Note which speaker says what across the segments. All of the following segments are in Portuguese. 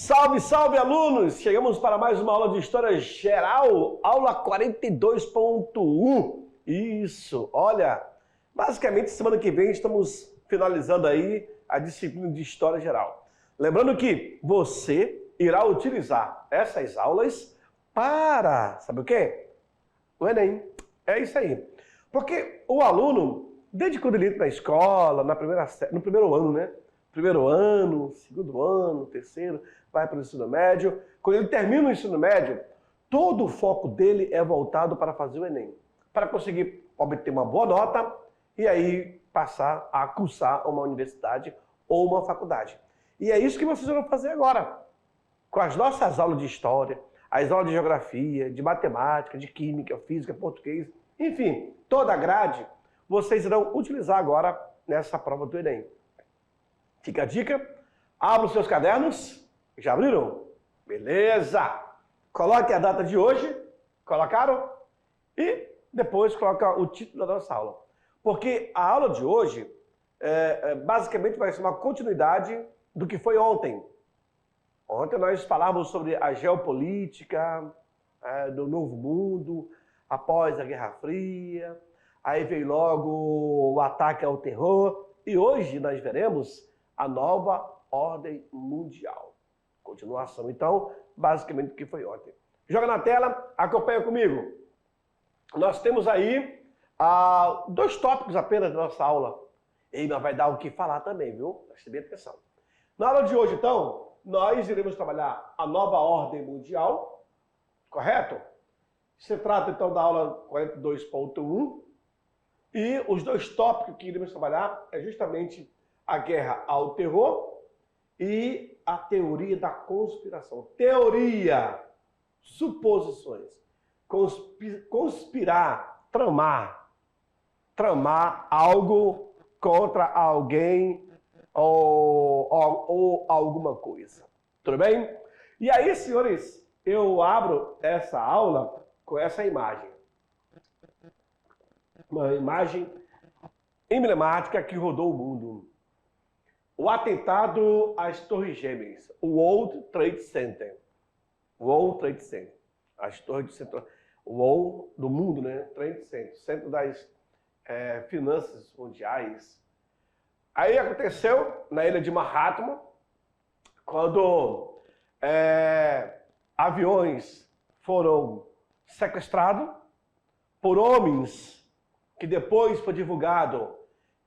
Speaker 1: Salve, salve, alunos! Chegamos para mais uma aula de História Geral, aula 42.1. Isso, olha, basicamente semana que vem estamos finalizando aí a disciplina de História Geral. Lembrando que você irá utilizar essas aulas para, sabe o quê? O Enem. É isso aí. Porque o aluno, desde quando ele entra na escola, no primeiro ano, né? Primeiro ano, segundo ano, terceiro, vai para o ensino médio. Quando ele termina o ensino médio, todo o foco dele é voltado para fazer o Enem. Para conseguir obter uma boa nota e aí passar a cursar uma universidade ou uma faculdade. E é isso que vocês vão fazer agora. Com as nossas aulas de história, as aulas de geografia, de matemática, de química, física, português, enfim, toda a grade, vocês irão utilizar agora nessa prova do Enem. Fica a dica, abra os seus cadernos, já abriram? Beleza! Coloque a data de hoje, colocaram? E depois coloca o título da nossa aula. Porque a aula de hoje, basicamente vai ser uma continuidade do que foi ontem. Ontem nós falávamos sobre a geopolítica do novo mundo, após a Guerra Fria, aí veio logo o ataque ao terror, e hoje nós veremos a nova ordem mundial. Continuação, então, basicamente o que foi ontem. Joga na tela, acompanha comigo. Nós temos aí dois tópicos apenas da nossa aula. E ainda vai dar o que falar também, viu? Preste bem atenção. Na aula de hoje, então, nós iremos trabalhar a nova ordem mundial, correto? Se trata, então, da aula 42.1. E os dois tópicos que iremos trabalhar é justamente a guerra ao terror e a teoria da conspiração. Teoria, suposições, conspirar, tramar algo contra alguém ou alguma coisa. Tudo bem? E aí, senhores, eu abro essa aula com essa imagem. Uma imagem emblemática que rodou o mundo. O atentado às Torres Gêmeas, o World Trade Center. World Trade Center. As torres de centro, o World do mundo, né? Trade Center, centro das finanças mundiais. Aí aconteceu na ilha de Manhattan, quando aviões foram sequestrados por homens que depois foi divulgado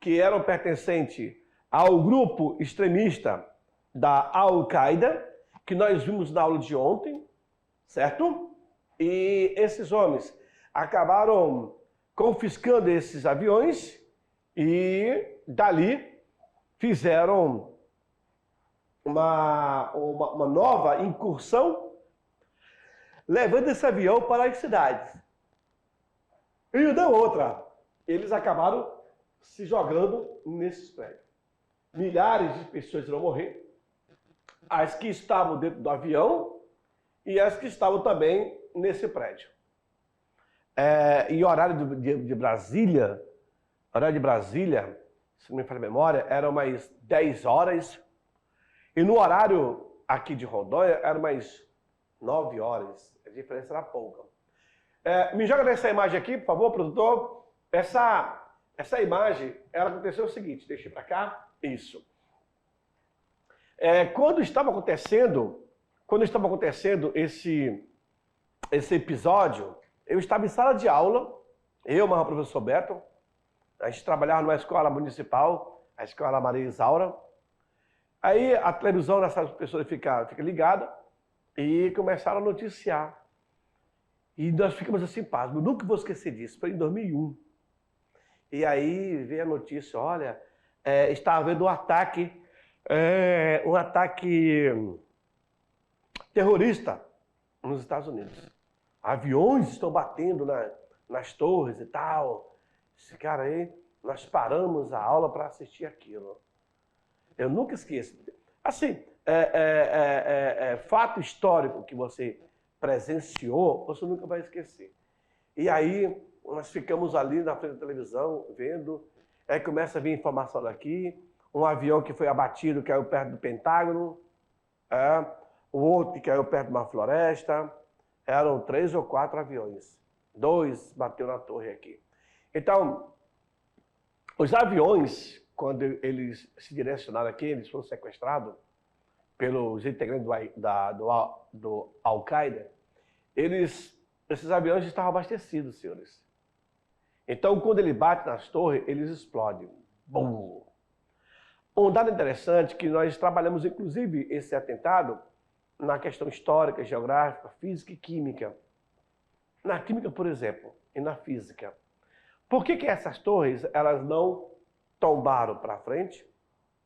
Speaker 1: que eram pertencentes ao grupo extremista da Al-Qaeda, que nós vimos na aula de ontem, certo? E esses homens acabaram confiscando esses aviões e dali fizeram uma nova incursão, levando esse avião para as cidades. E da outra, eles acabaram se jogando nesses prédios. Milhares de pessoas irão morrer, as que estavam dentro do avião e as que estavam também nesse prédio. E o horário de Brasília, se não me falha a memória, eram mais 10 horas. E no horário aqui de Rondônia, eram mais 9 horas. A diferença era pouca. Me joga nessa imagem aqui, por favor, produtor. Essa imagem, ela aconteceu o seguinte, deixa eu ir para cá. Isso. Quando estava acontecendo esse episódio, eu estava em sala de aula, eu, mas o professor Beto, a gente trabalhava numa escola municipal, a escola Maria Isaura. Aí a televisão dessas pessoas fica ligada e começaram a noticiar. E nós ficamos assim, pasmos. Nunca vou esquecer disso, foi em 2001. E aí veio a notícia, olha, está havendo um ataque terrorista nos Estados Unidos. Aviões estão batendo nas torres e tal. Esse cara aí, nós paramos a aula para assistir aquilo. Eu nunca esqueço. Assim, fato histórico que você presenciou, você nunca vai esquecer. E aí, nós ficamos ali na frente da televisão, vendo, começa a vir informação daqui, um avião que foi abatido, caiu perto do Pentágono, o outro que caiu perto de uma floresta. Eram 3 ou 4 aviões. 2 bateu na torre aqui. Então, os aviões, quando eles se direcionaram aqui, eles foram sequestrados pelos integrantes do Al-Qaeda, esses aviões estavam abastecidos, senhores. Então, quando ele bate nas torres, eles explodem. Bum! Um dado interessante é que nós trabalhamos, inclusive, esse atentado na questão histórica, geográfica, física e química. Na química, por exemplo, e na física. Por que essas torres elas não tombaram para frente,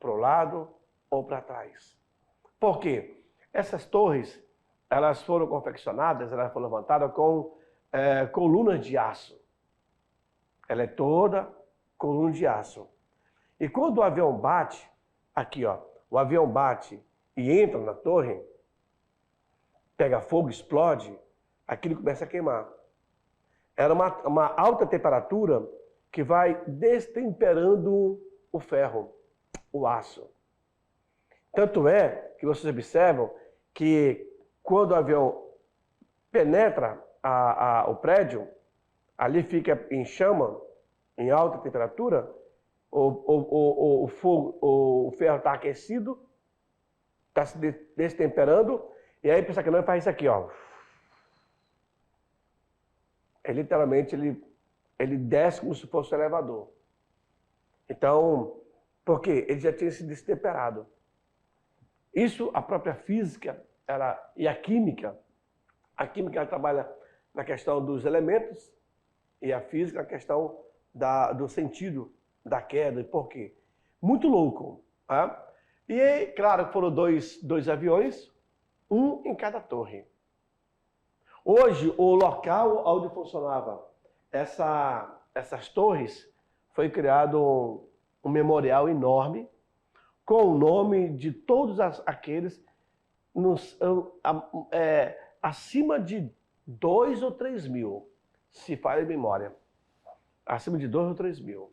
Speaker 1: para o lado ou para trás? Por quê? Essas torres elas foram confeccionadas, elas foram levantadas com colunas de aço. Ela é toda coluna de aço. E quando o avião bate, aqui ó, o avião bate e entra na torre, pega fogo, explode, aquilo começa a queimar. Era uma alta temperatura que vai destemperando o ferro, o aço. Tanto é que vocês observam que quando o avião penetra o prédio, ali fica em chama, em alta temperatura, o ferro está aquecido, está se destemperando, e aí pensa que não faz isso aqui, ó. Literalmente ele desce como se fosse um elevador. Então, por quê? Ele já tinha se destemperado. Isso, a própria física e a química ela trabalha na questão dos elementos e a física na questão do sentido da queda. E por quê? Muito louco. Tá? E aí, claro, foram dois aviões, um em cada torre. Hoje, o local onde funcionava essas torres, foi criado um memorial enorme com o nome de todos aqueles acima de 2 ou 3 mil, se falha a memória. Acima de 2 ou 3 mil.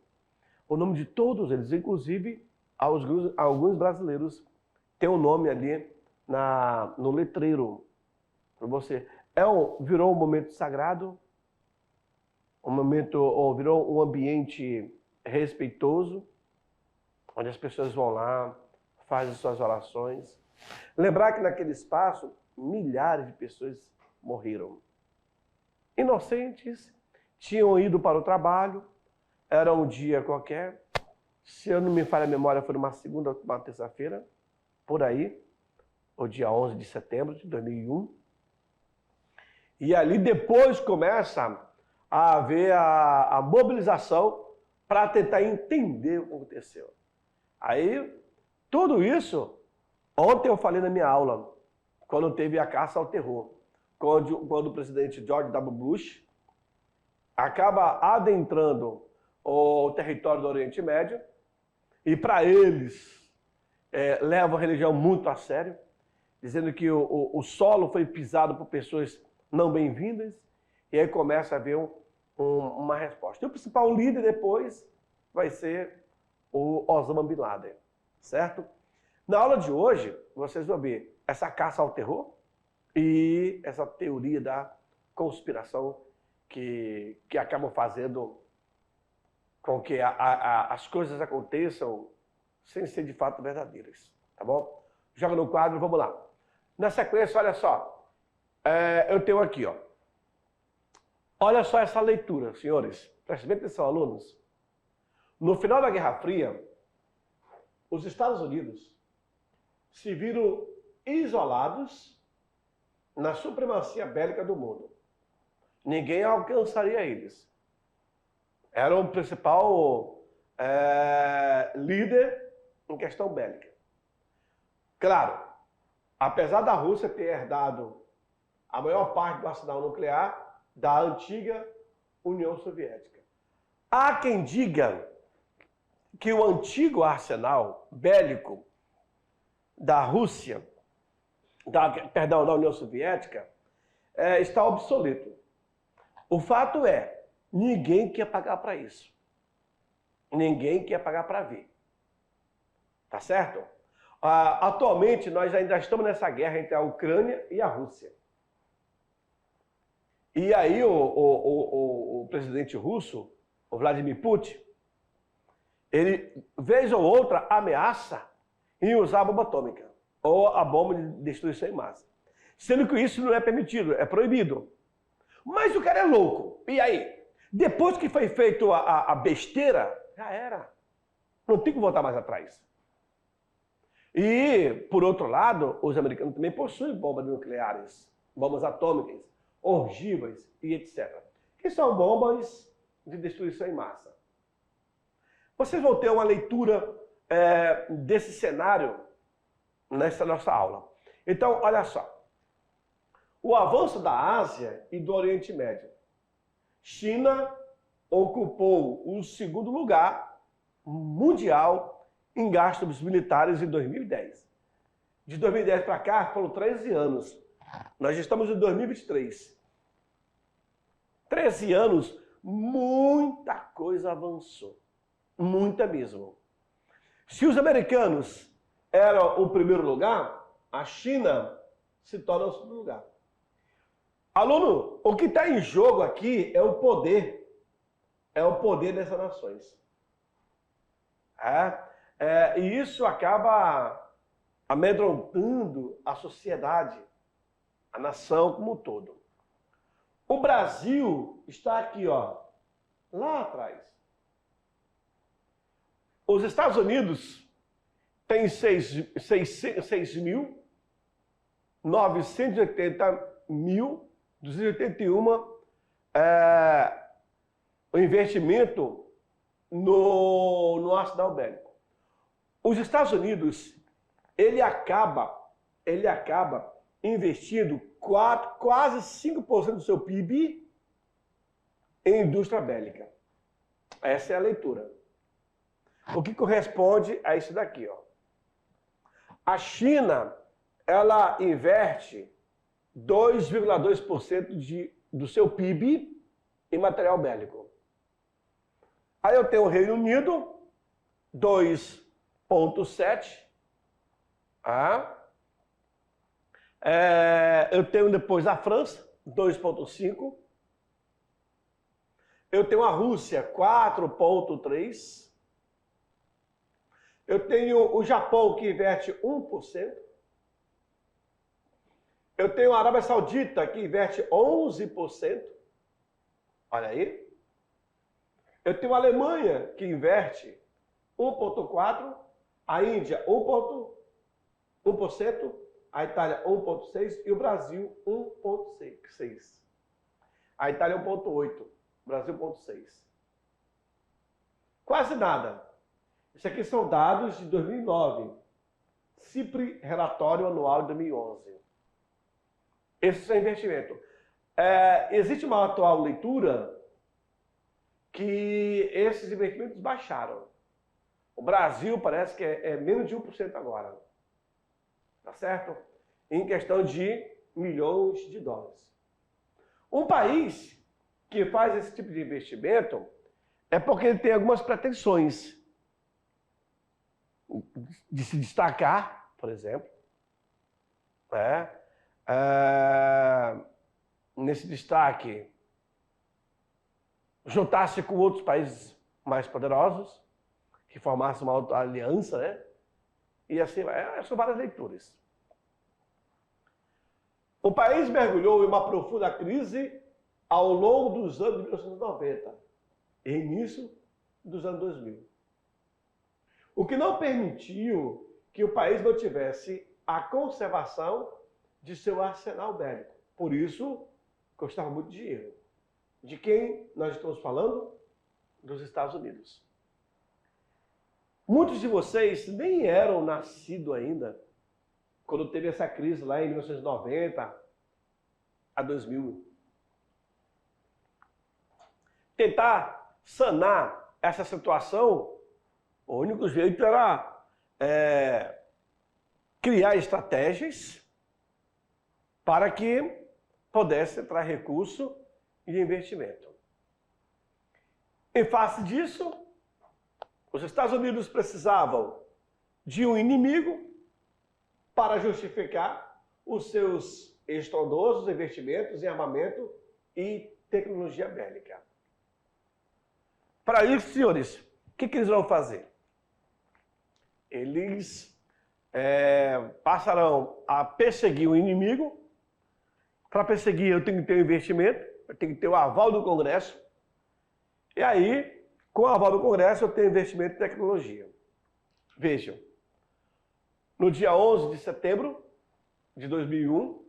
Speaker 1: O nome de todos eles, inclusive alguns brasileiros, têm o nome ali no letreiro. Para você. Virou um momento sagrado, virou um ambiente respeitoso, onde as pessoas vão lá, fazem suas orações. Lembrar que naquele espaço, milhares de pessoas morreram. Inocentes, tinham ido para o trabalho, era um dia qualquer, se eu não me falha a memória, foi uma segunda ou uma terça-feira, por aí, o dia 11 de setembro de 2001. E ali depois começa a haver a mobilização para tentar entender o que aconteceu. Aí, tudo isso, ontem eu falei na minha aula, quando teve a caça ao terror, quando o presidente George W. Bush acaba adentrando o território do Oriente Médio, e para eles levam a religião muito a sério, dizendo que o solo foi pisado por pessoas não bem-vindas, e aí começa a haver uma resposta. E o principal líder depois vai ser o Osama Bin Laden, certo? Na aula de hoje, vocês vão ver essa caça ao terror e essa teoria da conspiração que acabam fazendo com que as coisas aconteçam sem ser de fato verdadeiras, tá bom? Joga no quadro, vamos lá. Na sequência, olha só. Eu tenho aqui, ó. Olha só essa leitura, senhores. Prestem bem atenção, alunos. No final da Guerra Fria, os Estados Unidos se viram isolados na supremacia bélica do mundo. Ninguém alcançaria eles. Era o principal líder em questão bélica. Claro, apesar da Rússia ter herdado a maior parte do arsenal nuclear da antiga União Soviética. Há quem diga que o antigo arsenal bélico da Rússia, da União Soviética, está obsoleto. O fato é, ninguém quer pagar para isso. Ninguém quer pagar para ver. Tá certo? Atualmente, nós ainda estamos nessa guerra entre a Ucrânia e a Rússia. E aí o presidente russo, o Vladimir Putin, ele, vez ou outra, ameaça em usar a bomba atômica ou a bomba de destruição em massa. Sendo que isso não é permitido, é proibido. Mas o cara é louco. E aí? Depois que foi feito a besteira, já era. Não tem que voltar mais atrás. E, por outro lado, os americanos também possuem bombas nucleares, bombas atômicas, ogivas e etc. Que são bombas de destruição em massa. Vocês vão ter uma leitura desse cenário nessa nossa aula. Então, olha só. O avanço da Ásia e do Oriente Médio. China ocupou o segundo lugar mundial em gastos militares em 2010. De 2010 para cá, foram 13 anos. Nós estamos em 2023. 13 anos, muita coisa avançou. Muita mesmo. Se os americanos eram o primeiro lugar, a China se torna o segundo lugar. Aluno, o que está em jogo aqui é o poder. É o poder dessas nações. E isso acaba amedrontando a sociedade, a nação como um todo. O Brasil está aqui, ó, lá atrás. Os Estados Unidos têm 6.980.281 o investimento no arsenal bélico. Os Estados Unidos, ele acaba investindo quase 5% do seu PIB em indústria bélica. Essa é a leitura. O que corresponde a isso daqui, ó. A China, ela investe 2,2% do seu PIB em material bélico. Aí eu tenho o Reino Unido, 2,7%. Eu tenho depois a França, 2,5%. Eu tenho a Rússia, 4,3%. Eu tenho o Japão, que investe 1%. Eu tenho a Arábia Saudita, que investe 11%. Olha aí. Eu tenho a Alemanha, que investe 1,4%. A Índia, 1%. A Itália, 1,6%. E o Brasil, 1,6%. A Itália, 1,8%. O Brasil, 1,6%. Quase nada. Isso aqui são dados de 2009. CIPRE, relatório anual de 2011. Esse é o investimento. Existe uma atual leitura que esses investimentos baixaram. O Brasil parece que é menos de 1% agora. Tá certo? Em questão de milhões de dólares. Um país que faz esse tipo de investimento é porque ele tem algumas pretensões de se destacar, por exemplo. Nesse destaque, juntar-se com outros países mais poderosos, que formassem uma outra aliança, né? E assim, são várias leituras. O país mergulhou em uma profunda crise ao longo dos anos de 1990 e início dos anos 2000. O que não permitiu que o país mantivesse a conservação de seu arsenal bélico. Por isso, custava muito dinheiro. De quem nós estamos falando? Dos Estados Unidos. Muitos de vocês nem eram nascidos ainda quando teve essa crise lá em 1990 a 2000. Tentar sanar essa situação, o único jeito era criar estratégias para que pudesse entrar recurso e investimento. Em face disso, os Estados Unidos precisavam de um inimigo para justificar os seus estrondosos investimentos em armamento e tecnologia bélica. Para isso, senhores, o que eles vão fazer? Eles passarão a perseguir o inimigo. Para perseguir, eu tenho que ter um investimento, eu tenho que ter o aval do Congresso. E aí, com o aval do Congresso, eu tenho investimento em tecnologia. Vejam, no dia 11 de setembro de 2001,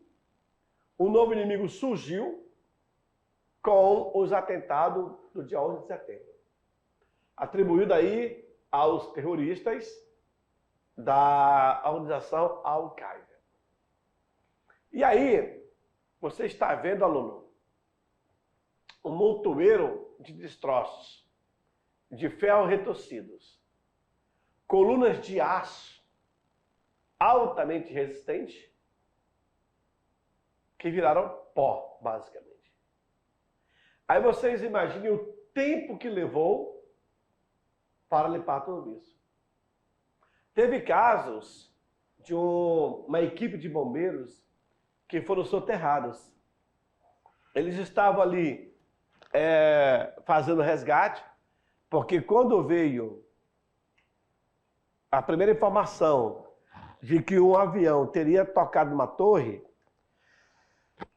Speaker 1: um novo inimigo surgiu com os atentados do dia 11 de setembro, atribuído aí aos terroristas da organização Al-Qaeda. E aí, você está vendo, aluno, um montoeiro de destroços, de ferro retorcidos, colunas de aço altamente resistentes, que viraram pó, basicamente. Aí vocês imaginem o tempo que levou para limpar tudo isso. Teve casos de uma equipe de bombeiros que foram soterrados. Eles estavam ali fazendo resgate, porque quando veio a primeira informação de que um avião teria tocado uma torre,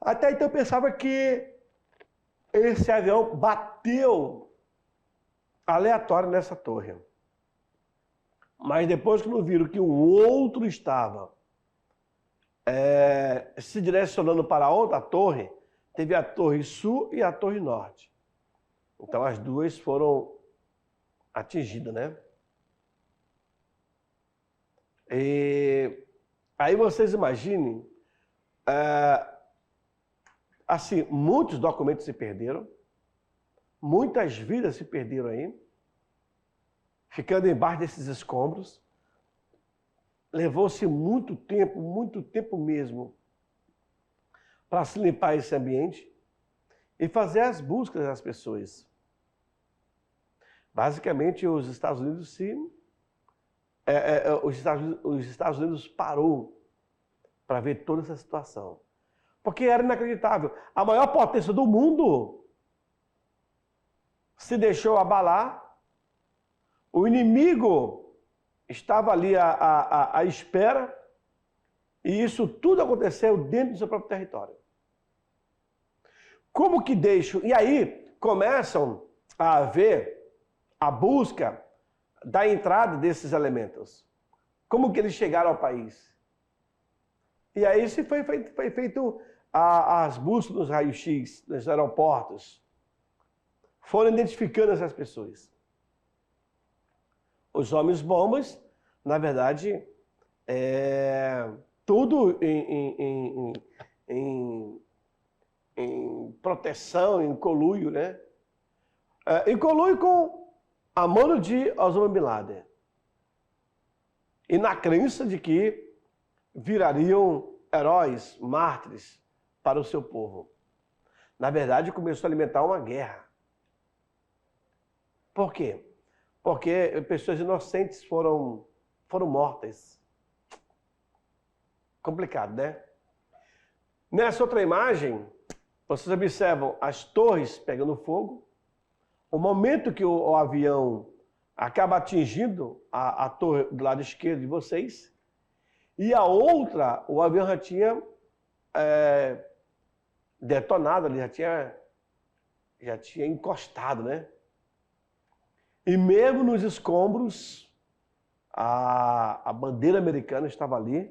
Speaker 1: até então eu pensava que esse avião bateu aleatório nessa torre. Mas depois que não viram que o outro estava se direcionando para outra torre, teve a torre sul e a torre norte. Então as duas foram atingidas, né? E aí vocês imaginem, assim, muitos documentos se perderam, muitas vidas se perderam aí, ficando embaixo desses escombros. Levou-se muito tempo mesmo, para se limpar esse ambiente e fazer as buscas das pessoas. Basicamente, os Estados Unidos os Estados Unidos parou para ver toda essa situação. Porque era inacreditável. A maior potência do mundo se deixou abalar. O inimigo estava ali à espera. E isso tudo aconteceu dentro do seu próprio território. Como que deixam? E aí começam a haver a busca da entrada desses elementos. Como que eles chegaram ao país? E aí se foi feito as buscas nos raios-x, nos aeroportos. Foram identificando essas pessoas. Os homens-bombas, na verdade, tudo em proteção, em conluio, né? Em conluio com a mano de Osama Bin Laden. E na crença de que virariam heróis, mártires para o seu povo. Na verdade, começou a alimentar uma guerra. Por quê? Porque pessoas inocentes foram mortas. Complicado, né? Nessa outra imagem, vocês observam as torres pegando fogo. O momento que o avião acaba atingindo a torre do lado esquerdo de vocês, e a outra, o avião já tinha detonado ali, já tinha encostado, né? E mesmo nos escombros, a bandeira americana estava ali,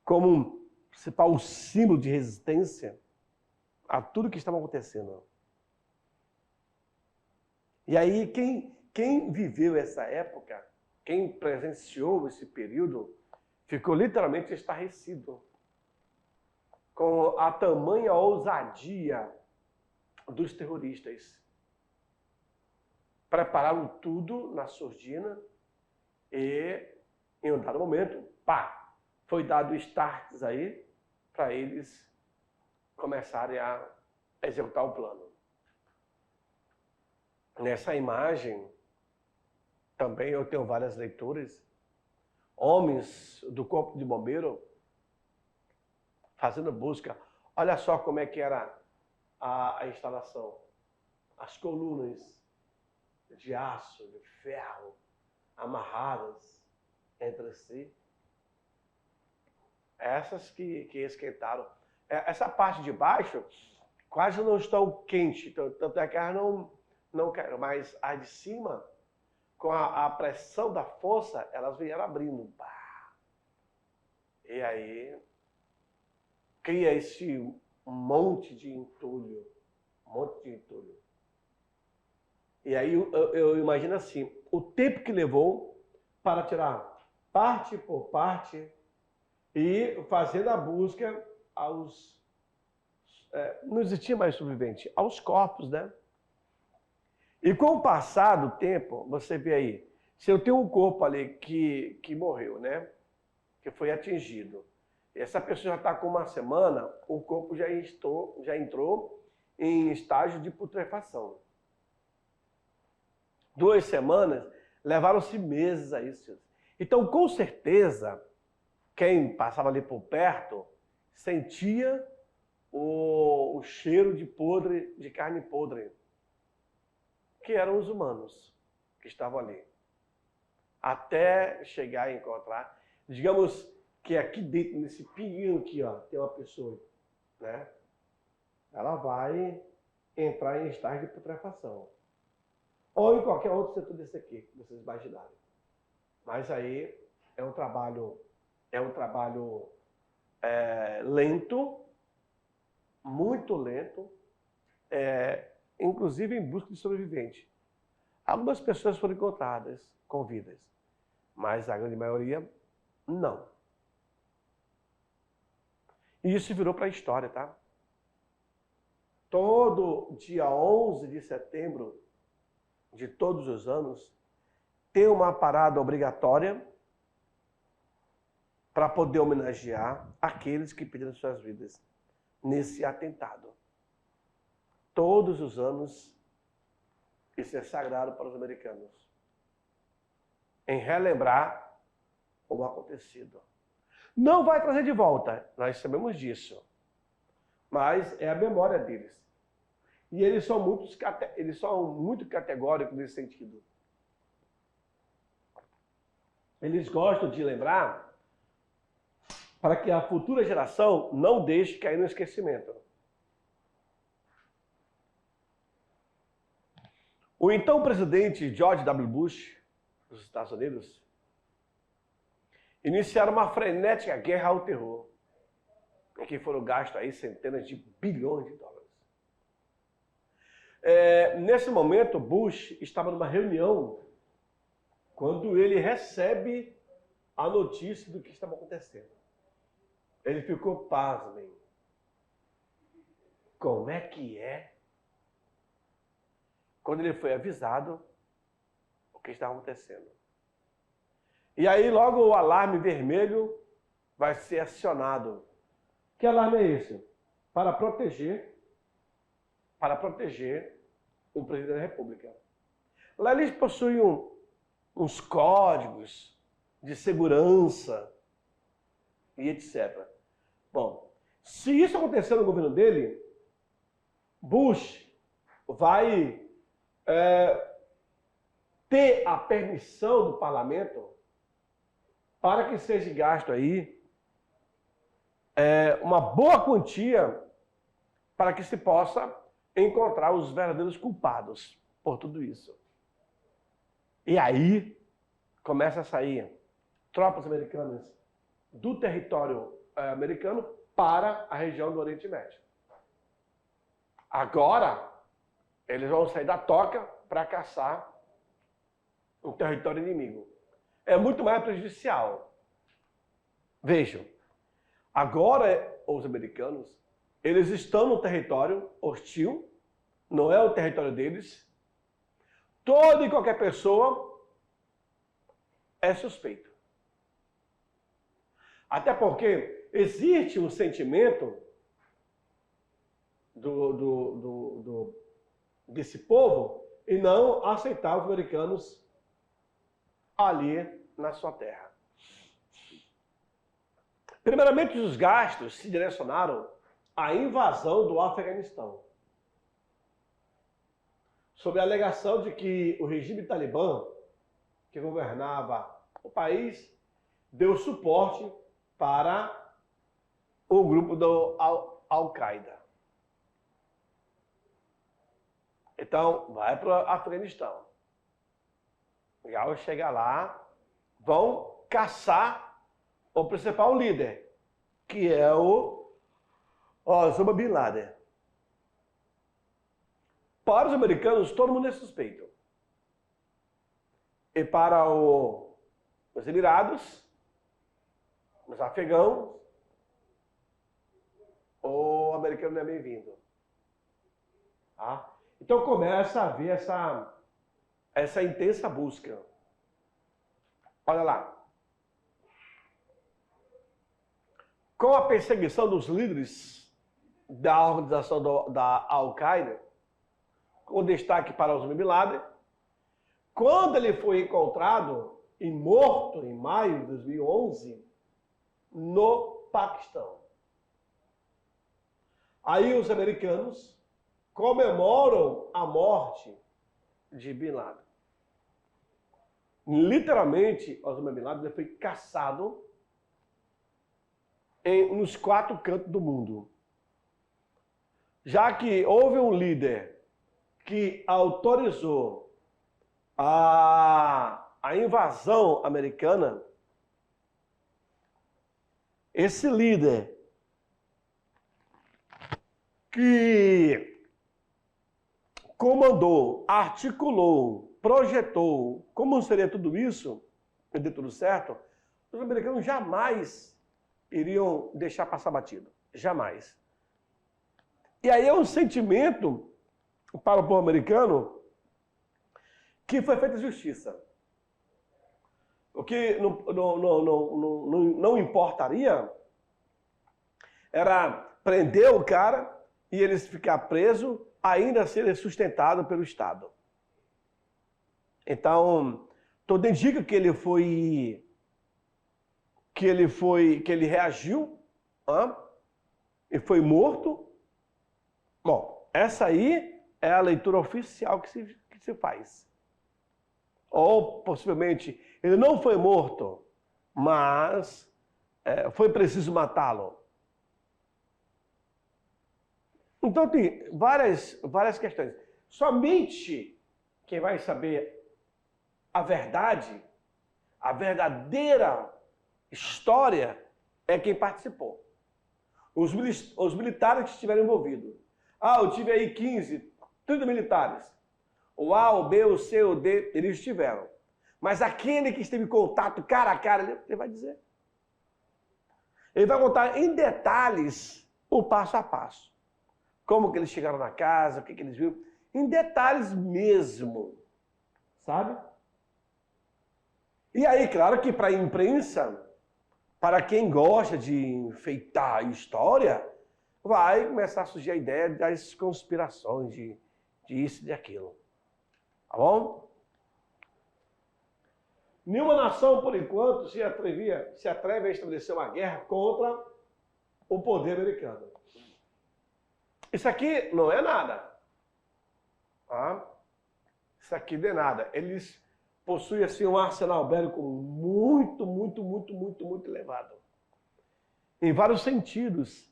Speaker 1: como um principal símbolo de resistência a tudo que estava acontecendo. E aí, quem viveu essa época, quem presenciou esse período, ficou literalmente estarrecido com a tamanha ousadia dos terroristas. Prepararam tudo na surdina e, em um dado momento, foi dado starts aí para eles começarem a executar o plano. Nessa imagem, também eu tenho várias leituras. homens do Corpo de Bombeiro fazendo busca. Olha só como é que era a instalação. As colunas de aço, de ferro, amarradas entre si. Essas que esquentaram. Essa parte de baixo quase não estão quente, tanto é que elas não caíram, mas as de cima, com a pressão da força, elas vieram abrindo. E aí cria esse monte de entulho. E aí eu imagino assim, o tempo que levou para tirar parte por parte e fazendo a busca aos... não existia mais sobrevivente, aos corpos, né? E com o passar do tempo, você vê aí, se eu tenho um corpo ali que morreu, né? Que foi atingido. Essa pessoa já está com uma semana, o corpo já entrou em estágio de putrefação. 2 semanas, levaram-se meses a isso. Então, com certeza, quem passava ali por perto sentia o cheiro de carne podre, que eram os humanos que estavam ali. Até chegar a encontrar, digamos que aqui dentro, nesse pinguinho aqui, ó, tem uma pessoa, né? Ela vai entrar em estágio de putrefação. Ou em qualquer outro setor desse aqui, que vocês imaginarem. Mas aí é um trabalho lento, muito lento, inclusive em busca de sobrevivente. Algumas pessoas foram encontradas com vidas, mas a grande maioria não. E isso virou para a história, tá? Todo dia 11 de setembro de todos os anos, tem uma parada obrigatória para poder homenagear aqueles que perderam suas vidas nesse atentado. Todos os anos, isso é sagrado para os americanos, em relembrar o acontecido. Não vai trazer de volta, nós sabemos disso, mas é a memória deles. E eles são muito categóricos nesse sentido. Eles gostam de lembrar para que a futura geração não deixe cair no esquecimento. O então presidente George W. Bush, dos Estados Unidos, iniciaram uma frenética guerra ao terror, em que foram gastos aí centenas de bilhões de dólares. Nesse momento, Bush estava numa reunião quando ele recebe a notícia do que estava acontecendo. Ele ficou pasmem. Como é que é? Quando ele foi avisado o que estava acontecendo. E aí logo o alarme vermelho vai ser acionado. Que alarme é esse? Para proteger o presidente da República. Lá eles possuem uns códigos de segurança e etc. Bom, se isso acontecer no governo dele, Bush vai ter a permissão do parlamento para que seja gasto aí uma boa quantia para que se possa encontrar os verdadeiros culpados por tudo isso. E aí começa a sair tropas americanas do território americano para a região do Oriente Médio. Agora, eles vão sair da toca para caçar o território inimigo. É muito mais prejudicial. Vejam, agora os americanos, eles estão no território hostil, não é o território deles. Toda e qualquer pessoa é suspeito. Até porque existe um sentimento desse povo em não aceitar os americanos ali na sua terra. Primeiramente, os gastos se direcionaram à invasão do Afeganistão, sob a alegação de que o regime talibã, que governava o país, deu suporte para o grupo do Al-Qaeda. Então, vai para o Afeganistão. E ao chegar lá, vão caçar o principal líder, que é o Osama Bin Laden. Para os americanos, todo mundo é suspeito. E para os Emirados, os afegãos, o americano não é bem-vindo. Tá? Então começa a haver essa intensa busca. Olha lá. Com a perseguição dos líderes da organização da Al-Qaeda, com destaque para Osama Bin Laden, quando ele foi encontrado e morto em maio de 2011 no Paquistão. Aí os americanos comemoram a morte de Bin Laden. Literalmente, Osama Bin Laden foi caçado nos 4 cantos do mundo. Já que houve um líder que autorizou a invasão americana, esse líder que comandou, articulou, projetou como seria tudo isso, e deu tudo certo, os americanos jamais iriam deixar passar batido. Jamais. E aí é um sentimento para o povo americano que foi feita justiça. O que não importaria era prender o cara e eles ficar presos, ainda ser sustentado pelo Estado. Então, tudo indica que ele reagiu e foi morto. Bom, essa aí é a leitura oficial que se faz. Ou, possivelmente, ele não foi morto, mas foi preciso matá-lo. Então, tem várias questões. Somente quem vai saber a verdade, a verdadeira história, é quem participou. Os militares que estiveram envolvidos. Eu tive aí 15, 30 militares. O A, o B, o C, o D, eles estiveram. Mas aquele que esteve em contato cara a cara, ele vai dizer. Ele vai contar em detalhes o passo a passo. Como que eles chegaram na casa, o que eles viram. Em detalhes mesmo. Sabe? E aí, claro que para a imprensa, para quem gosta de enfeitar a história, vai começar a surgir a ideia das conspirações, de isso e de aquilo. Tá bom? Nenhuma nação, por enquanto, se atreve a estabelecer uma guerra contra o poder americano. Isso aqui não é nada. Tá? Isso aqui não é nada. Eles possuem assim, um arsenal bélico muito elevado. Em vários sentidos.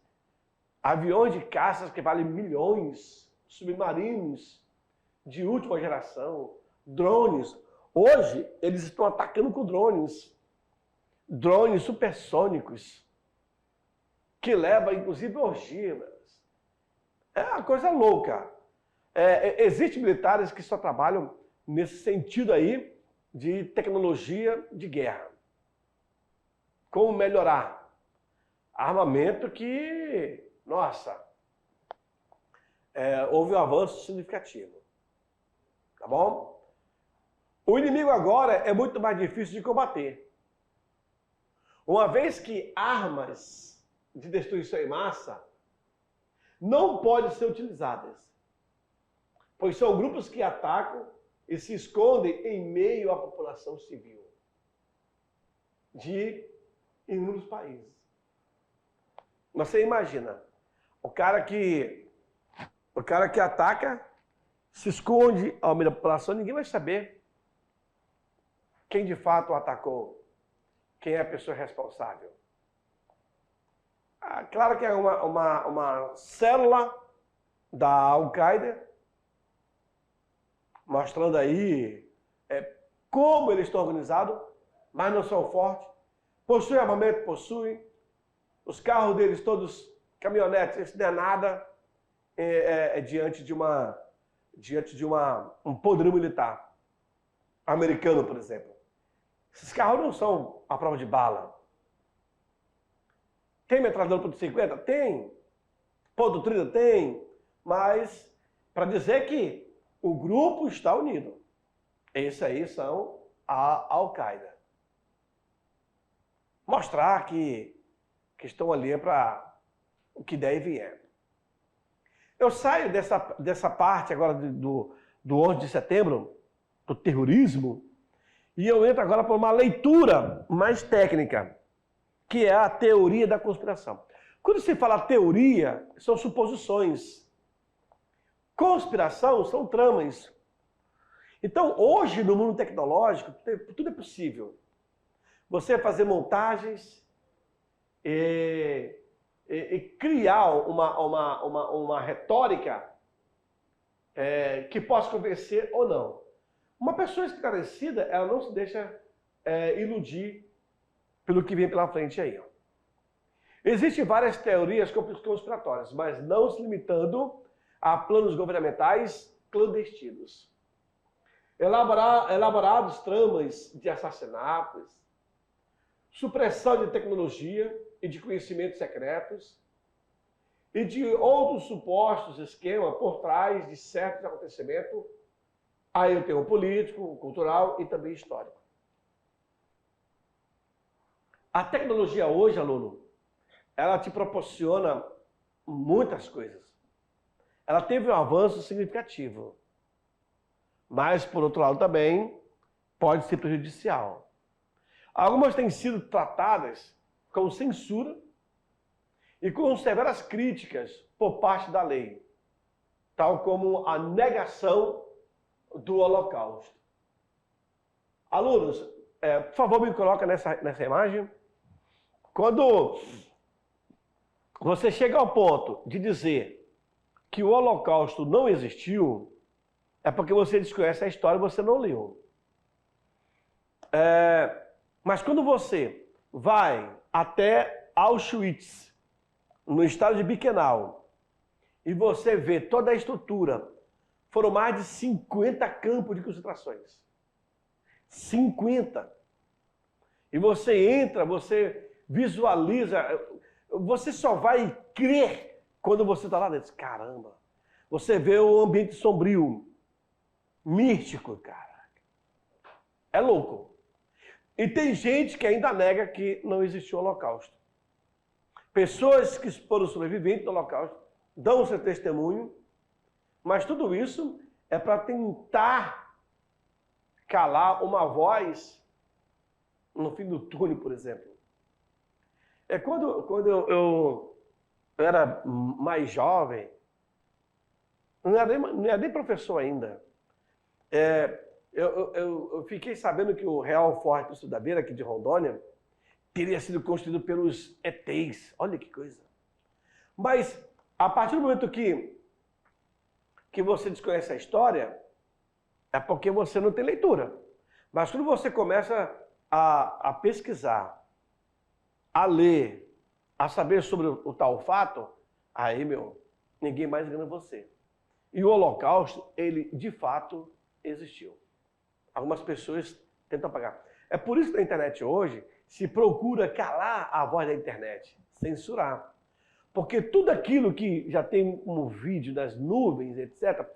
Speaker 1: Aviões de caças que valem milhões, submarinos de última geração, drones. Hoje, eles estão atacando com drones. Drones supersônicos, que levam, inclusive, ogivas. É uma coisa louca. Existem militares que só trabalham nesse sentido aí de tecnologia de guerra. Como melhorar armamento que, nossa, houve um avanço significativo. Tá bom? O inimigo agora é muito mais difícil de combater. Uma vez que armas de destruição em massa não podem ser utilizadas, pois são grupos que atacam e se escondem em meio à população civil de inúmeros países. Você imagina, o cara que ataca, se esconde ao meio da população, ninguém vai saber quem de fato o atacou, quem é a pessoa responsável. Claro que é uma célula da Al-Qaeda, mostrando aí como eles estão organizados, mas não são fortes. Possuem armamento? Possuem. Os carros deles todos, caminhonetes, isso não é nada diante de um poderio militar americano, por exemplo. Esses carros não são à prova de bala. Tem metralhadora ponto .50? Tem. Ponto .30? Tem. Mas para dizer que o grupo está unido. Esses aí são a Al-Qaeda. Mostrar que estão ali para o que der e vier. Eu saio dessa parte agora do 11 de setembro, do terrorismo, e eu entro agora para uma leitura mais técnica, que é a teoria da conspiração. Quando se fala teoria, são suposições. Conspiração são tramas. Então, hoje, no mundo tecnológico, tudo é possível. Você fazer montagens e criar uma retórica que possa convencer ou não. Uma pessoa esclarecida, ela não se deixa iludir pelo que vem pela frente aí. Existem várias teorias conspiratórias, mas não se limitando a planos governamentais clandestinos. Elaborados tramas de assassinatos, supressão de tecnologia e de conhecimentos secretos e de outros supostos esquemas por trás de certos acontecimentos. Aí eu tenho o político, o cultural e também histórico. A tecnologia hoje, aluno, ela te proporciona muitas coisas. Ela teve um avanço significativo. Mas, por outro lado, também pode ser prejudicial. Algumas têm sido tratadas com censura e com severas críticas por parte da lei, tal como a negação do Holocausto. Alunos, por favor, me coloca nessa imagem. Quando você chega ao ponto de dizer que o Holocausto não existiu, é porque você desconhece a história e você não leu. Mas quando você vai até Auschwitz, no estado de Birkenau, e você vê toda a estrutura, foram mais de 50 campos de concentrações. 50. E você entra, você visualiza, você só vai crer quando você está lá dentro. Caramba! Você vê o ambiente sombrio, místico, cara. É louco. E tem gente que ainda nega que não existiu o Holocausto. Pessoas que foram sobreviventes do Holocausto dão o seu testemunho, mas tudo isso é para tentar calar uma voz no fim do túnel, por exemplo. Quando eu era mais jovem, não era nem professor ainda, eu fiquei sabendo que o Real Forte do Sul da Beira, aqui de Rondônia, teria sido construído pelos ETs. Olha que coisa. Mas, a partir do momento que você desconhece a história, é porque você não tem leitura. Mas quando você começa a pesquisar, a ler, a saber sobre o tal fato, aí, ninguém mais engana você. E o Holocausto, ele, de fato, existiu. Algumas pessoas tentam apagar. É por isso que na internet hoje se procura calar a voz da internet, censurar. Porque tudo aquilo que já tem um vídeo nas nuvens, etc.,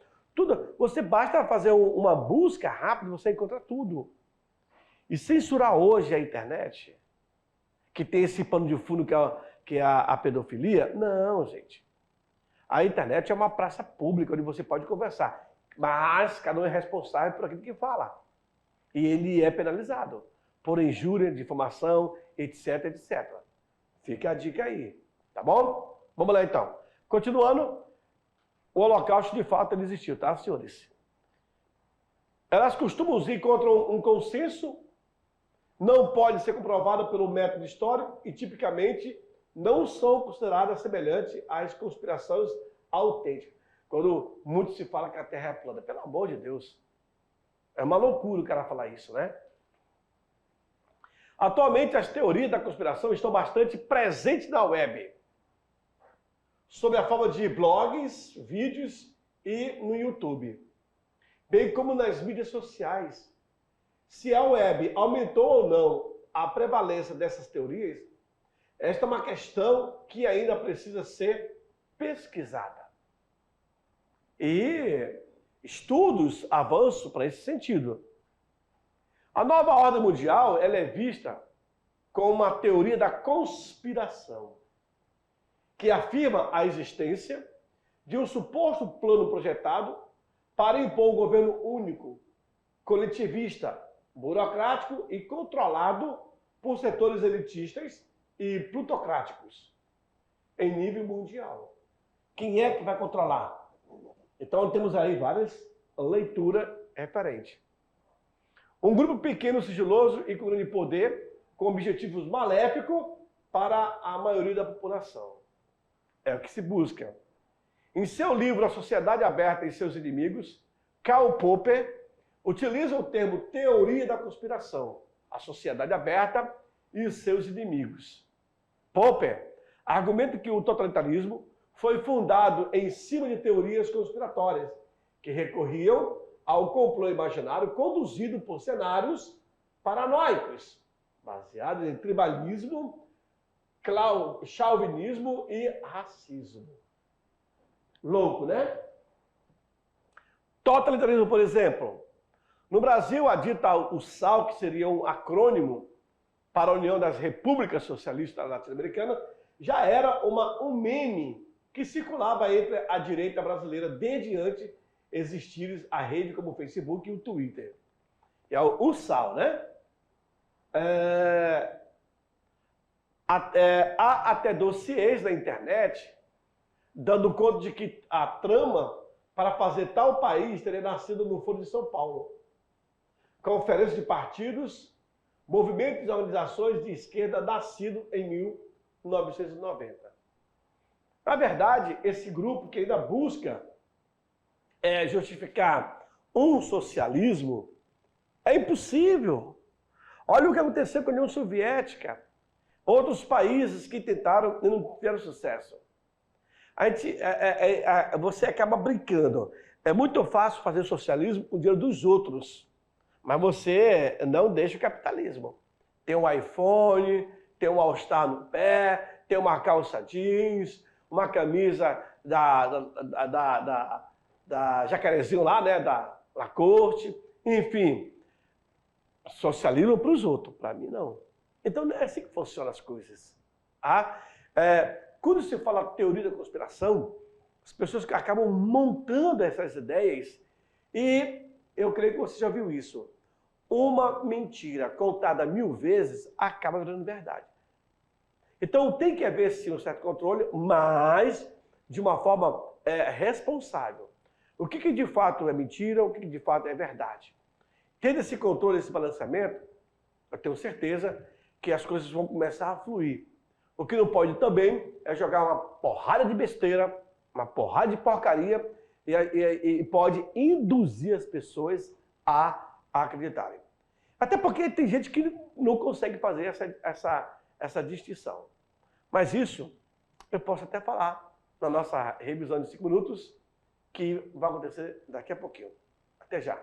Speaker 1: você basta fazer uma busca rápida, você encontra tudo. E censurar hoje a internet, que tem esse pano de fundo que é a pedofilia, não, gente. A internet é uma praça pública onde você pode conversar, mas cada um é responsável por aquilo que fala. E ele é penalizado por injúria, difamação, etc, etc. Fica a dica aí. Tá bom? Vamos lá então. Continuando, o Holocausto de fato ele existiu, tá, senhores? Elas costumam ir contra um consenso, não pode ser comprovada pelo método histórico e tipicamente não são consideradas semelhantes às conspirações autênticas. Quando muito se fala que a Terra é plana, pelo amor de Deus, é uma loucura o cara falar isso, né? Atualmente as teorias da conspiração estão bastante presentes na web, sob a forma de blogs, vídeos e no YouTube, bem como nas mídias sociais. Se a web aumentou ou não a prevalência dessas teorias, esta é uma questão que ainda precisa ser pesquisada. E estudos avançam para esse sentido. A nova ordem mundial ela é vista como uma teoria da conspiração, que afirma a existência de um suposto plano projetado para impor um governo único, coletivista, burocrático e controlado por setores elitistas e plutocráticos em nível mundial. Quem é que vai controlar? Então temos aí várias leituras referentes. Um grupo pequeno, sigiloso e com grande poder, com objetivos maléficos para a maioria da população. É o que se busca. Em seu livro A Sociedade Aberta e Seus Inimigos, Karl Popper utiliza o termo teoria da conspiração, a sociedade aberta e seus inimigos. Popper argumenta que o totalitarismo foi fundado em cima de teorias conspiratórias, que recorriam ao complô imaginário conduzido por cenários paranoicos, baseados em tribalismo, chauvinismo e racismo. Louco, né? Totalitarismo, por exemplo. No Brasil, a dita USAL, que seria um acrônimo para a União das Repúblicas Socialistas Latino-Americanas, já era um meme que circulava entre a direita brasileira desde antes existir a rede como o Facebook e o Twitter. É o USAL, né? Há até dossiês na internet dando conta de que a trama para fazer tal país teria nascido no Foro de São Paulo. Conferência de partidos, movimentos e organizações de esquerda nascido em 1990. Na verdade, esse grupo que ainda busca justificar um socialismo é impossível. Olha o que aconteceu com a União Soviética. Outros países que tentaram e não tiveram sucesso. Você acaba brincando. É muito fácil fazer socialismo com o dinheiro dos outros. Mas você não deixa o capitalismo. Tem um iPhone, tem um All-Star no pé, tem uma calça jeans, uma camisa da Jacarezinho lá, né, da Lacoste, enfim. Socialismo para os outros, para mim não. Então não é assim que funcionam as coisas. Quando se fala teoria da conspiração, as pessoas acabam montando essas ideias e eu creio que você já viu isso. Uma mentira contada 1000 vezes acaba virando verdade. Então tem que haver sim um certo controle, mas de uma forma responsável. O que de fato é mentira, o que de fato é verdade. Tendo esse controle, esse balanceamento, eu tenho certeza que as coisas vão começar a fluir. O que não pode também é jogar uma porrada de besteira, uma porrada de porcaria e pode induzir as pessoas a acreditarem. Até porque tem gente que não consegue fazer essa distinção. Mas isso eu posso até falar na nossa revisão de 5 minutos, que vai acontecer daqui a pouquinho. Até já.